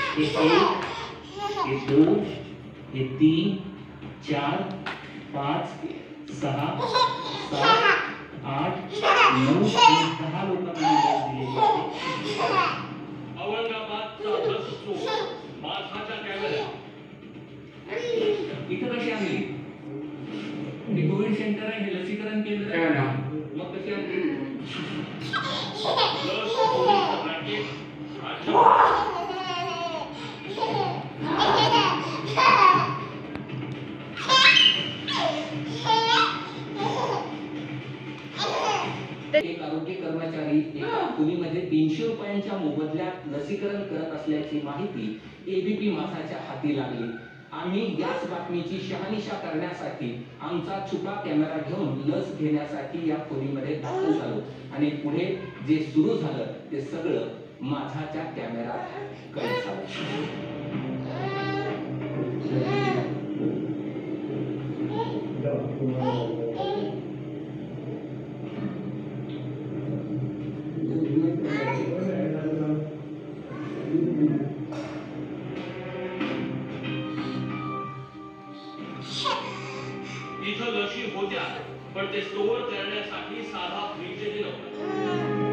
हे 1, हे 2, हे 3, 4, 5, 6, 7, 8, 9, 10 लोकांना लस दिलेली आहे. औरंगाबादचा लसचो माझाच्या कॅमेऱ्यात इथं कशी आणली? हे कोविड सेंटर आहे, हे लसीकरण केंद्र आहे ना, मग कशी आणली? लस पोलिस रॅकेट राज्य एक आरोग्य कर्मचारी एका खोलीमध्ये 300 रुपयांच्या मोबदल्यात लसीकरण करत असल्याची माहिती एबीपी माझाच्या हाती लागली. आम्ही याच बातमीची शहानिशा करण्यासाठी आमचा छुपा कॅमेरा घेऊन लस घेण्यासाठी या खोलीमध्ये दाखल झालो आणि पुढे जे सुरू झालं ते सगळं माझाच्या कॅमेरात कैद झालं. इथं लशी होत्या पण ते स्टोअर करण्यासाठी साधा फ्रीजही नव्हता.